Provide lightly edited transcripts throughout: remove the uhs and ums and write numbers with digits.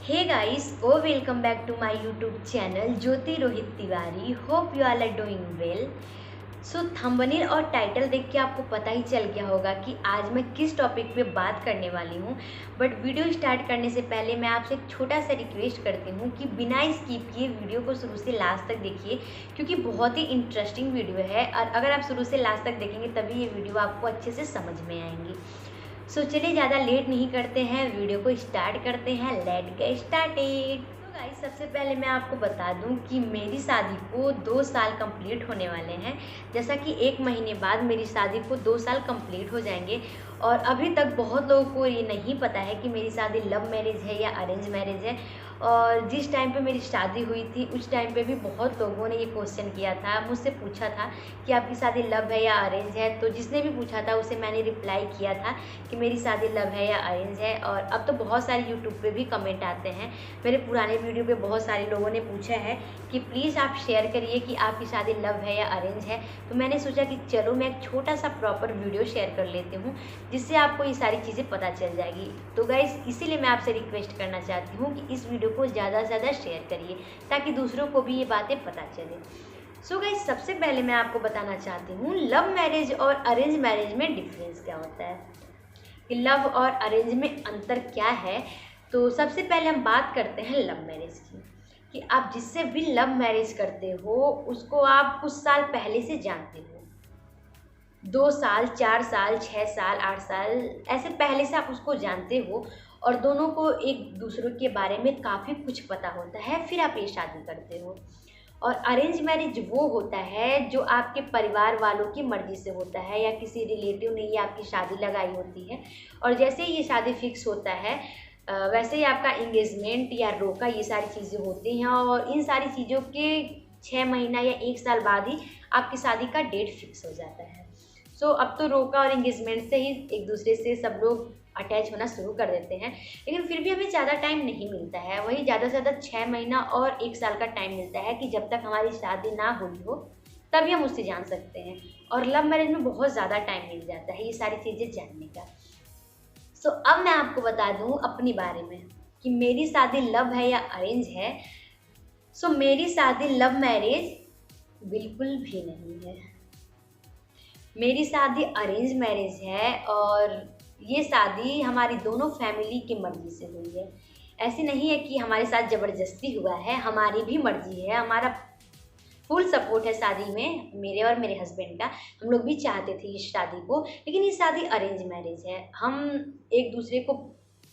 Hey guys, welcome back to my YouTube channel Jyoti Rohit Tiwari. Hope you all are doing well. So thumbnail और title देख के आपको पता ही चल गया होगा कि आज मैं किस टॉपिक पे बात करने वाली हूँ। बट वीडियो स्टार्ट करने से पहले मैं आपसे एक छोटा सा रिक्वेस्ट करती हूँ कि बिना स्किप किए वीडियो को शुरू से लास्ट तक देखिए, क्योंकि बहुत ही इंटरेस्टिंग वीडियो है और अगर आप शुरू से लास्ट तक देखेंगे तभी ये वीडियो आपको अच्छे से समझ में आएंगी। सो चलिए ज़्यादा लेट नहीं करते हैं, वीडियो को स्टार्ट करते हैं। Let get started. तो गाइस, सबसे पहले मैं आपको बता दूं कि मेरी शादी को 2 साल कंप्लीट होने वाले हैं। जैसा कि 1 महीने बाद मेरी शादी को 2 साल कंप्लीट हो जाएंगे और अभी तक बहुत लोगों को ये नहीं पता है कि मेरी शादी लव मैरिज है या अरेंज मैरिज है। और जिस टाइम पे मेरी शादी हुई थी उस टाइम पे भी बहुत लोगों ने ये क्वेश्चन किया था, मुझसे पूछा था कि आपकी शादी लव है या अरेंज है। तो जिसने भी पूछा था उसे मैंने रिप्लाई किया था कि मेरी शादी लव है या अरेंज है। और अब तो बहुत सारे यूट्यूब पे भी कमेंट आते हैं। मेरे पुराने वीडियो पे बहुत सारे लोगों ने पूछा है कि प्लीज़ आप शेयर करिए कि आपकी शादी लव है या अरेंज है। तो मैंने सोचा कि चलो मैं एक छोटा सा प्रॉपर वीडियो शेयर कर लेती हूँ जिससे आपको ये सारी चीज़ें पता चल जाएगी। तो गाइस, इसीलिए मैं आपसे रिक्वेस्ट करना चाहती हूँ कि इस वीडियो को ज़्यादा से ज़्यादा शेयर करिए ताकि दूसरों को भी ये बातें पता चले। सो गाइस, सबसे पहले मैं आपको बताना चाहती हूँ लव मैरिज और अरेंज मैरिज में डिफरेंस क्या होता है, कि लव और अरेंज में अंतर क्या है। तो सबसे पहले हम बात करते हैं लव मैरिज की, कि आप जिससे भी लव मैरिज करते हो उसको आप कुछ साल पहले से जानते हो। 2 साल, 4 साल, 6 साल, 8 साल ऐसे पहले से आप उसको जानते हो और दोनों को एक दूसरे के बारे में काफ़ी कुछ पता होता है, फिर आप ये शादी करते हो। और अरेंज मैरिज वो होता है जो आपके परिवार वालों की मर्ज़ी से होता है या किसी रिलेटिव ने ये आपकी शादी लगाई होती है और जैसे ही ये शादी फिक्स होता है वैसे ही आपका इंगेजमेंट या रोका ये सारी चीज़ें होती हैं और इन सारी चीज़ों के 6 महीना या 1 साल बाद ही आपकी शादी का डेट फिक्स हो जाता है। सो अब तो रोका और इंगेजमेंट से ही एक दूसरे से सब लोग अटैच होना शुरू कर देते हैं, लेकिन फिर भी हमें ज़्यादा टाइम नहीं मिलता है। वही ज़्यादा से ज़्यादा 6 महीना और 1 साल का टाइम मिलता है कि जब तक हमारी शादी ना हुई हो तभी हम उससे जान सकते हैं। और लव मैरिज में बहुत ज़्यादा टाइम मिल जाता है ये सारी चीज़ें जानने का। सो अब मैं आपको बता दूँ अपने बारे में कि मेरी शादी लव है या अरेंज है। सो मेरी शादी लव मैरिज बिल्कुल भी नहीं है। मेरी शादी अरेंज मैरिज है और ये शादी हमारी दोनों फैमिली की मर्ज़ी से हुई है। ऐसी नहीं है कि हमारे साथ ज़बरदस्ती हुआ है, हमारी भी मर्ज़ी है, हमारा फुल सपोर्ट है शादी में, मेरे और मेरे हस्बैंड का। हम लोग भी चाहते थे इस शादी को, लेकिन ये शादी अरेंज मैरिज है। हम एक दूसरे को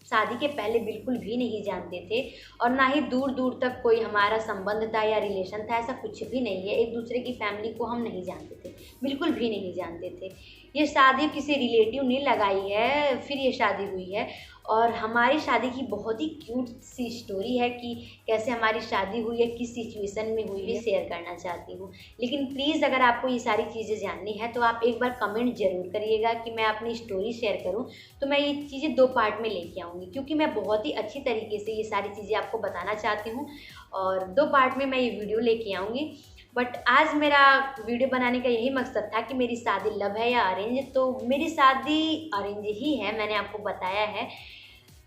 शादी के पहले बिल्कुल भी नहीं जानते थे और ना ही दूर दूर तक कोई हमारा संबंध था या रिलेशन था, ऐसा कुछ भी नहीं है। एक दूसरे की फैमिली को हम नहीं जानते थे, बिल्कुल भी नहीं जानते थे। ये शादी किसी रिलेटिव ने लगाई है, फिर ये शादी हुई है। और हमारी शादी की बहुत ही क्यूट सी स्टोरी है कि कैसे हमारी शादी हुई है, किस सिचुएशन में हुई है, शेयर करना चाहती हूँ। लेकिन प्लीज़ अगर आपको ये सारी चीज़ें जाननी है तो आप एक बार कमेंट ज़रूर करिएगा कि मैं अपनी स्टोरी शेयर करूँ। तो मैं ये चीज़ें 2 पार्ट में लेके आऊँगी, क्योंकि मैं बहुत ही अच्छी तरीके से ये सारी चीज़ें आपको बताना चाहती हूँ और 2 पार्ट में मैं ये वीडियो लेके आऊँगी। बट आज मेरा वीडियो बनाने का यही मकसद था कि मेरी शादी लव है या अरेंज। तो मेरी शादी अरेंज ही है, मैंने आपको बताया है।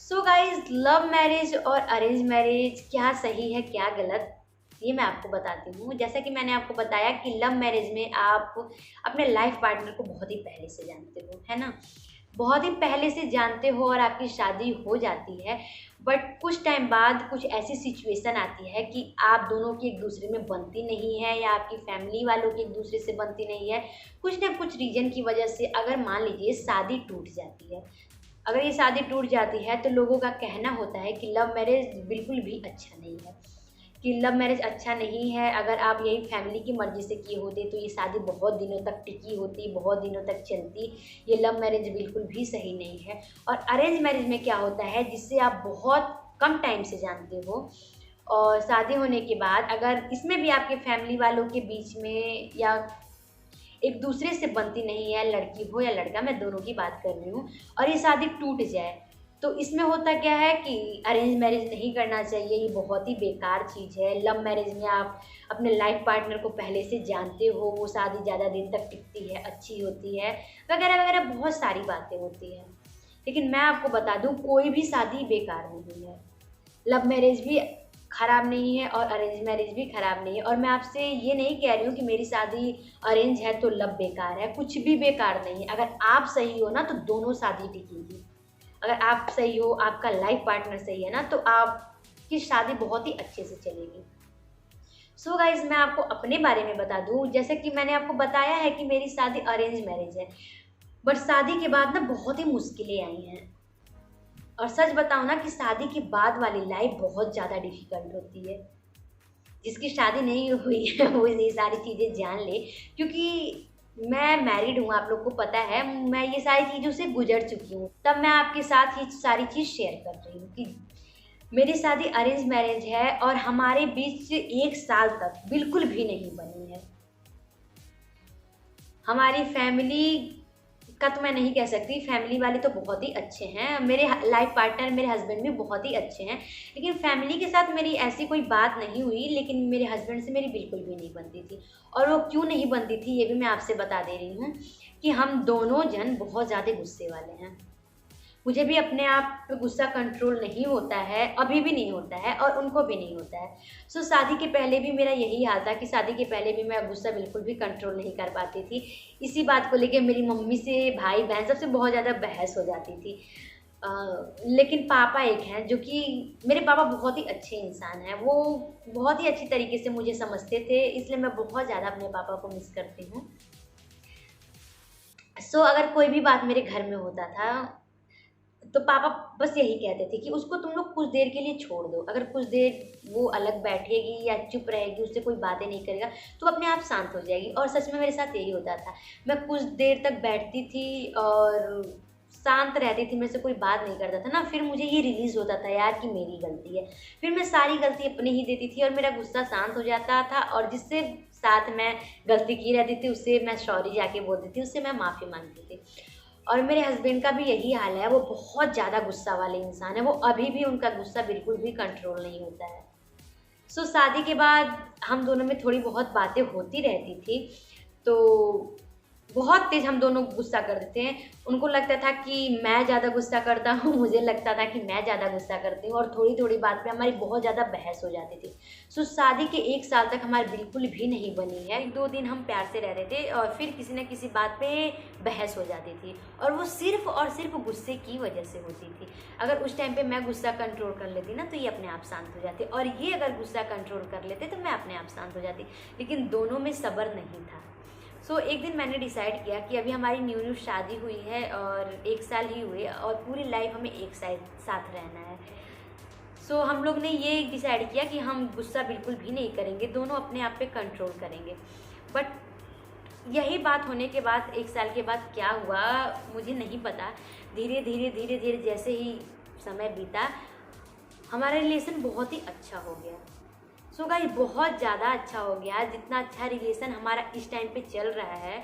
सो गाइज, लव मैरिज और अरेंज मैरिज क्या सही है क्या गलत, ये मैं आपको बताती हूँ। जैसा कि मैंने आपको बताया कि लव मैरिज में आप अपने लाइफ पार्टनर को बहुत ही पहले से जानते हो, है ना, बहुत ही पहले से जानते हो और आपकी शादी हो जाती है। बट कुछ टाइम बाद कुछ ऐसी सिचुएशन आती है कि आप दोनों की एक दूसरे में बनती नहीं है या आपकी फैमिली वालों की एक दूसरे से बनती नहीं है। कुछ ना कुछ रीज़न की वजह से अगर मान लीजिए शादी टूट जाती है, अगर ये शादी टूट जाती है तो लोगों का कहना होता है कि लव मैरिज बिल्कुल भी अच्छा नहीं है, कि लव मैरिज अच्छा नहीं है। अगर आप यही फैमिली की मर्ज़ी से किए होते तो ये शादी बहुत दिनों तक टिकी होती, बहुत दिनों तक चलती। ये लव मैरिज बिल्कुल भी सही नहीं है। और अरेंज मैरिज में क्या होता है, जिससे आप बहुत कम टाइम से जानते हो और शादी होने के बाद अगर इसमें भी आपके फैमिली वालों के बीच में या एक दूसरे से बनती नहीं है, लड़की हो या लड़का, मैं दोनों की बात कर रही हूँ, और ये शादी टूट जाए तो इसमें होता क्या है कि अरेंज मैरिज नहीं करना चाहिए। ये बहुत ही बेकार चीज़ है। लव मैरिज में आप अपने लाइफ पार्टनर को पहले से जानते हो, वो शादी ज़्यादा दिन तक टिकती है, अच्छी होती है, वगैरह वगैरह बहुत सारी बातें होती हैं। लेकिन मैं आपको बता दूं, कोई भी शादी बेकार नहीं है। लव मैरिज भी ख़राब नहीं है और अरेंज मैरिज भी ख़राब नहीं है। और मैं आपसे ये नहीं कह रही हूँ कि मेरी शादी अरेंज है तो लव बेकार है, कुछ भी बेकार नहीं है। अगर आप सही हो ना तो दोनों शादी टिकेगी। अगर आप सही हो, आपका लाइफ पार्टनर सही है ना, तो आपकी शादी बहुत ही अच्छे से चलेगी। सो गाइज, मैं आपको अपने बारे में बता दूं, जैसे कि मैंने आपको बताया है कि मेरी शादी अरेंज मैरिज है, बट शादी के बाद ना बहुत ही मुश्किलें आई हैं। और सच बताऊं ना कि शादी के बाद वाली लाइफ बहुत ज़्यादा डिफिकल्ट होती है। जिसकी शादी नहीं हुई है वो ये सारी चीज़ें जान ले, क्योंकि मैं मैरिड हूँ, आप लोग को पता है, मैं ये सारी चीज़ों से गुजर चुकी हूँ, तब मैं आपके साथ ये सारी चीज़ शेयर कर रही हूँ कि मेरी शादी अरेंज मैरिज है और हमारे बीच 1 साल तक बिल्कुल भी नहीं बनी है। हमारी फैमिली का तो मैं नहीं कह सकती, फैमिली वाले तो बहुत ही अच्छे हैं, मेरे लाइफ पार्टनर मेरे हस्बैंड भी बहुत ही अच्छे हैं, लेकिन फैमिली के साथ मेरी ऐसी कोई बात नहीं हुई, लेकिन मेरे हस्बैंड से मेरी बिल्कुल भी नहीं बनती थी। और वो क्यों नहीं बनती थी ये भी मैं आपसे बता दे रही हूँ कि हम दोनों जन बहुत ज़्यादा गुस्से वाले हैं। मुझे भी अपने आप पे गुस्सा कंट्रोल नहीं होता है, अभी भी नहीं होता है और उनको भी नहीं होता है। सो शादी के पहले भी मेरा यही हाल था कि शादी के पहले भी मैं गुस्सा बिल्कुल भी कंट्रोल नहीं कर पाती थी। इसी बात को लेके मेरी मम्मी से, भाई बहन सबसे बहुत ज़्यादा बहस हो जाती थी। लेकिन पापा एक हैं जो कि मेरे पापा बहुत ही अच्छे इंसान हैं, वो बहुत ही अच्छी तरीके से मुझे समझते थे, इसलिए मैं बहुत ज़्यादा अपने पापा को मिस करती हूँ। अगर कोई भी बात मेरे घर में होता था तो पापा बस यही कहते थे कि उसको तुम लोग कुछ देर के लिए छोड़ दो, अगर कुछ देर वो अलग बैठेगी या चुप रहेगी, उससे कोई बातें नहीं करेगा तो अपने आप शांत हो जाएगी। और सच में मेरे साथ यही होता था, मैं कुछ देर तक बैठती थी और शांत रहती थी, मेरे से कोई बात नहीं करता था ना, फिर मुझे ये रिलीज़ होता था यार कि मेरी गलती है। फिर मैं सारी गलती अपने ही देती थी और मेरा गुस्सा शांत हो जाता था, और जिससे साथ मैं गलती की रहती थी उससे मैं सॉरी जाके बोलती थी, उससे मैं माफ़ी मांगती थी। और मेरे हस्बैंड का भी यही हाल है, वो बहुत ज़्यादा गुस्सा वाले इंसान है, वो अभी भी उनका गुस्सा बिल्कुल भी कंट्रोल नहीं होता है। शादी के बाद हम दोनों में थोड़ी बहुत बातें होती रहती थी, तो बहुत तेज़ हम दोनों गुस्सा करते थे। उनको लगता था कि मैं ज़्यादा गुस्सा करता हूँ, मुझे लगता था कि मैं ज़्यादा गुस्सा करती हूँ, और थोड़ी-थोड़ी बात पे हमारी बहुत ज़्यादा बहस हो जाती थी। शादी के 1 साल तक हमारी बिल्कुल भी नहीं बनी है। 1-2 दिन हम प्यार से रहते थे और फिर किसी न किसी बात पे बहस हो जाती थी, और वो सिर्फ़ और सिर्फ़ गुस्से की वजह से होती थी। अगर उस टाइम पे मैं गुस्सा कंट्रोल कर लेती ना तो ये अपने आप शांत हो जाते, और ये अगर गुस्सा कंट्रोल कर लेते तो मैं अपने आप शांत हो जाती, लेकिन दोनों में सब्र नहीं था। एक दिन मैंने डिसाइड किया कि अभी हमारी न्यू शादी हुई है और 1 साल ही हुए और पूरी लाइफ हमें एक साथ रहना है। हम लोग ने ये डिसाइड किया कि हम गुस्सा बिल्कुल भी नहीं करेंगे, दोनों अपने आप पे कंट्रोल करेंगे। बट यही बात होने के बाद 1 साल के बाद क्या हुआ मुझे नहीं पता। धीरे धीरे जैसे ही समय बीता, हमारा रिलेशन बहुत ही अच्छा हो गया। गाइस, बहुत ज़्यादा अच्छा हो गया। जितना अच्छा रिलेशन हमारा इस टाइम पे चल रहा है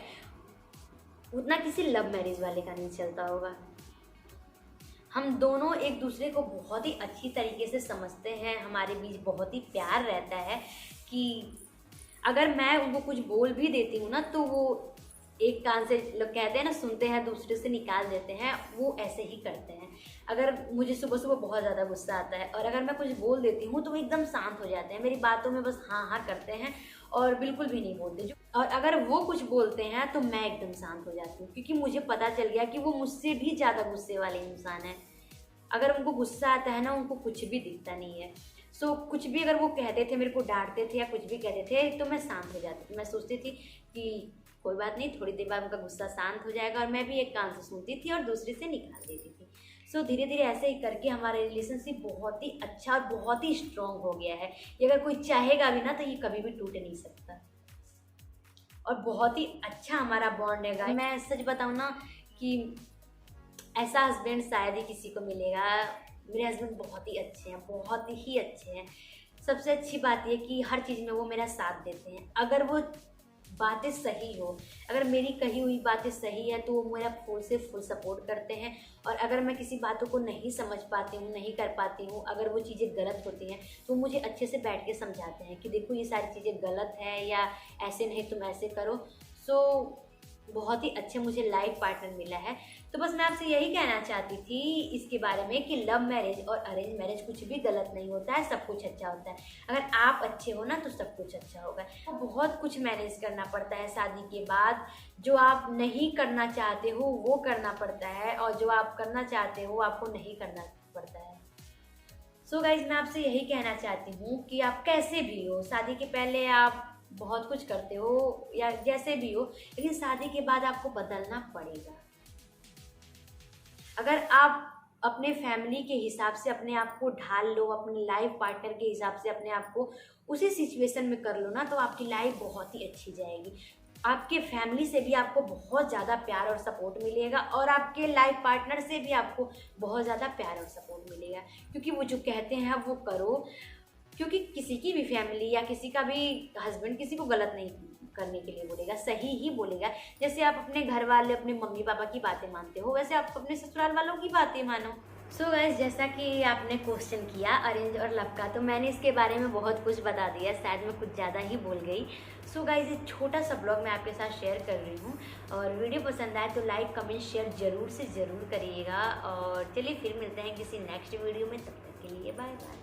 उतना किसी लव मैरिज वाले का नहीं चलता होगा। हम दोनों एक दूसरे को बहुत ही अच्छी तरीके से समझते हैं, हमारे बीच बहुत ही प्यार रहता है कि अगर मैं उनको कुछ बोल भी देती हूँ ना तो वो एक कान से, लोग कहते हैं ना, सुनते हैं दूसरे से निकाल देते हैं, वो ऐसे ही करते हैं। अगर मुझे सुबह सुबह बहुत ज़्यादा गुस्सा आता है और अगर मैं कुछ बोल देती हूँ तो वो एकदम शांत हो जाते हैं, मेरी बातों में बस हाँ हाँ करते हैं और बिल्कुल भी नहीं बोलते। और अगर वो कुछ बोलते हैं तो मैं एकदम शांत हो जाती हूँ, क्योंकि मुझे पता चल गया कि वो मुझसे भी ज़्यादा गुस्से वाले इंसान हैं। अगर उनको गुस्सा आता है ना, उनको कुछ भी दिखता नहीं है। कुछ भी अगर वो कहते थे, मेरे को डांटते थे या कुछ भी कहते थे, तो मैं शांत हो जाती थी। मैं सोचती थी कि कोई बात नहीं, थोड़ी देर बाद उनका गुस्सा शांत हो जाएगा, और मैं भी एक कान से सुनती थी और दूसरे से निकाल देती थी। धीरे धीरे ऐसे ही करके हमारा रिलेशनशिप बहुत ही अच्छा और बहुत ही स्ट्रॉन्ग हो गया है। ये अगर कोई चाहेगा भी ना तो ये कभी भी टूट नहीं सकता, और बहुत ही अच्छा हमारा बॉन्ड है। मैं सच बताऊँ ना कि ऐसा हस्बैंड शायद ही किसी को मिलेगा। मेरे हस्बैंड बहुत ही अच्छे हैं, बहुत ही अच्छे हैं। सबसे अच्छी बात ये कि हर चीज़ में वो मेरा साथ देते हैं। अगर वो बातें सही हो, अगर मेरी कही हुई बातें सही है तो वो मेरा फुल से फुल सपोर्ट करते हैं, और अगर मैं किसी बातों को नहीं समझ पाती हूँ, नहीं कर पाती हूँ, अगर वो चीज़ें गलत होती हैं तो मुझे अच्छे से बैठ के समझाते हैं कि देखो ये सारी चीज़ें गलत है, या ऐसे नहीं तुम ऐसे करो। बहुत ही अच्छे मुझे लाइफ पार्टनर मिला है। तो बस मैं आपसे यही कहना चाहती थी इसके बारे में कि लव मैरिज और अरेंज मैरिज कुछ भी गलत नहीं होता है, सब कुछ अच्छा होता है। अगर आप अच्छे हो ना तो सब कुछ अच्छा होगा। बहुत कुछ मैनेज करना पड़ता है शादी के बाद, जो आप नहीं करना चाहते हो वो करना पड़ता है, और जो आप करना चाहते हो आपको नहीं करना पड़ता है। सो गाइज, मैं आपसे यही कहना चाहती हूँ कि आप कैसे भी हो, शादी के पहले आप बहुत कुछ करते हो या जैसे भी हो, लेकिन शादी के बाद आपको बदलना पड़ेगा। अगर आप अपने फैमिली के हिसाब से अपने आप को ढाल लो, अपने लाइफ पार्टनर के हिसाब से अपने आप को उसी सिचुएशन में कर लो ना, तो आपकी लाइफ बहुत ही अच्छी जाएगी। आपके फैमिली से भी आपको बहुत ज़्यादा प्यार और सपोर्ट मिलेगा, और आपके लाइफ पार्टनर से भी आपको बहुत ज़्यादा प्यार और सपोर्ट मिलेगा, क्योंकि वो जो कहते हैं वो करो। क्योंकि किसी की भी फैमिली या किसी का भी हस्बैंड किसी को गलत नहीं करने के लिए बोलेगा, सही ही बोलेगा। जैसे आप अपने घर वाले, अपने मम्मी पापा की बातें मानते हो, वैसे आप अपने ससुराल वालों की बातें मानो। सो गाइस, जैसा कि आपने क्वेश्चन किया अरेंज और लव का, तो मैंने इसके बारे में बहुत कुछ बता दिया, शायद मैं कुछ ज़्यादा ही बोल गई। सो गाइस, एक छोटा सा ब्लॉग मैं आपके साथ शेयर कर रही हूँ, और वीडियो पसंद आए तो लाइक कमेंट शेयर ज़रूर से ज़रूर करिएगा। और चलिए फिर मिलते हैं किसी नेक्स्ट वीडियो में, तब तक के लिए बाय बाय।